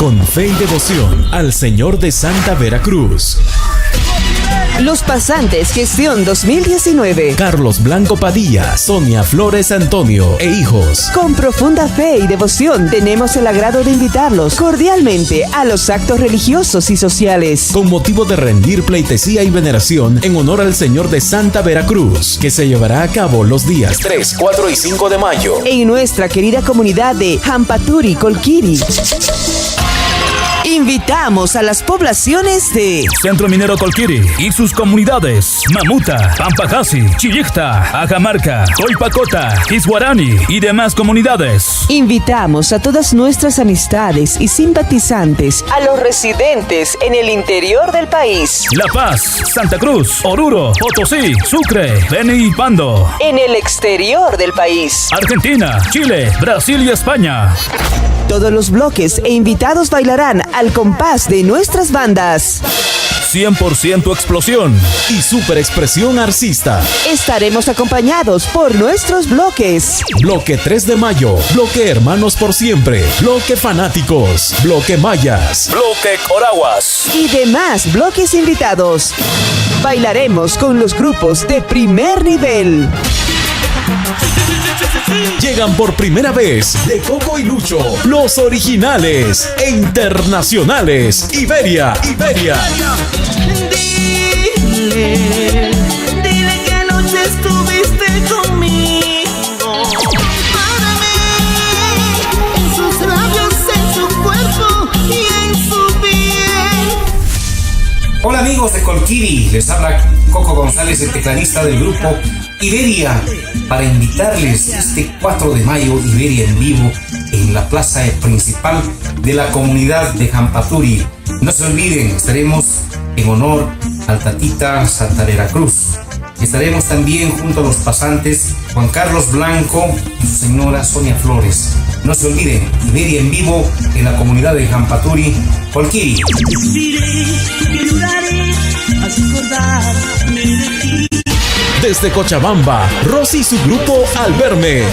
con fe y devoción al Señor de Santa Veracruz. Los Pasantes Gestión 2019. Carlos Blanco Padilla, Sonia Flores Antonio e hijos. Con profunda fe y devoción tenemos el agrado de invitarlos cordialmente a los actos religiosos y sociales. Con motivo de rendir pleitesía y veneración en honor al Señor de Santa Veracruz, que se llevará a cabo los días 3, 4 y 5 de mayo. En nuestra querida comunidad de Jampaturi, Colquiri. Invitamos a las poblaciones de Centro Minero Colquiri y sus comunidades: Mamuta, Pampajasi, Chillicta, Ajamarca, Colpacota, Isguarani y demás comunidades. Invitamos a todas nuestras amistades y simpatizantes, a los residentes en el interior del país: La Paz, Santa Cruz, Oruro, Potosí, Sucre, Beni y Pando. En el exterior del país: Argentina, Chile, Brasil y España. Todos los bloques e invitados bailarán al compás de nuestras bandas. 100% explosión y super expresión arcista. Estaremos acompañados por nuestros bloques: Bloque 3 de mayo, Bloque Hermanos por Siempre, Bloque Fanáticos, Bloque Mayas, Bloque Coraguas y demás bloques invitados. Bailaremos con los grupos de primer nivel. Llegan por primera vez de Coco y Lucho, los originales e internacionales. Iberia. Dile que anoche estuviste conmigo. Para mí, en sus labios, en su cuerpo y en su piel. Hola amigos de Colquiri, les habla Coco González, el tecladista del grupo Iberia, para invitarles este 4 de mayo, Iberia en vivo, en la plaza principal de la comunidad de Jampaturi. No se olviden, estaremos en honor al Tatita Santa Veracruz. Estaremos también junto a los pasantes Juan Carlos Blanco y su señora Sonia Flores. No se olviden, Iberia en vivo en la comunidad de Jampaturi, Colquiri. Desde Cochabamba, Rosy y su grupo Al Verme.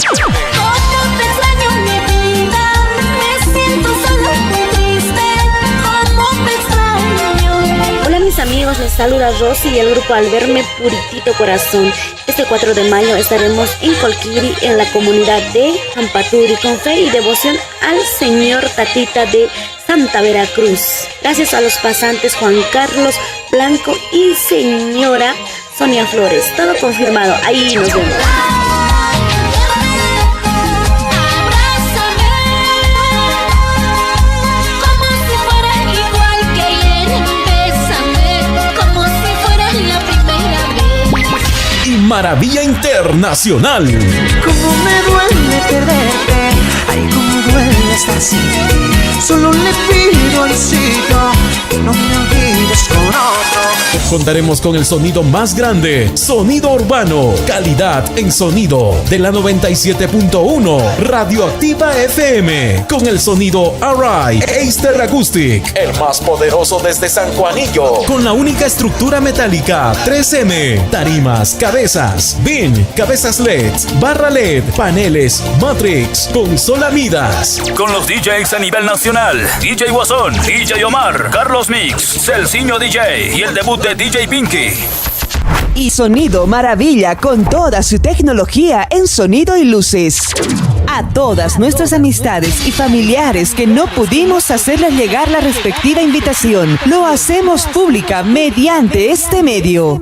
Hola mis amigos, les saluda Rosy y el grupo Al Verme Puritito Corazón. Este 4 de mayo estaremos en Colquiri, en la comunidad de Jampaturi, con fe y devoción al Señor Tatita de Santa Veracruz. Gracias a los pasantes Juan Carlos Blanco y señora Sonia Flores. Todo confirmado. Ahí nos vemos. Y Maravilla Internacional. Cómo me duele perderte, ay cómo duele estar sin ti. Solo le pido al cielo que no me olvides con otro. Contaremos con el sonido más grande, Sonido Urbano, calidad en sonido de la 97.1 Radioactiva FM, con el sonido Arai Eister Acoustic, el más poderoso desde San Juanillo, con la única estructura metálica 3M, tarimas, cabezas, BIN, cabezas LED, barra LED, paneles, Matrix, consola Midas. Con los DJs a nivel nacional: DJ Guasón, DJ Omar, Carlos Mix, Celciño DJ y el debut de DJ Pinky. Y Sonido Maravilla, con toda su tecnología en sonido y luces. A todas nuestras amistades y familiares que no pudimos hacerles llegar la respectiva invitación, lo hacemos pública mediante este medio.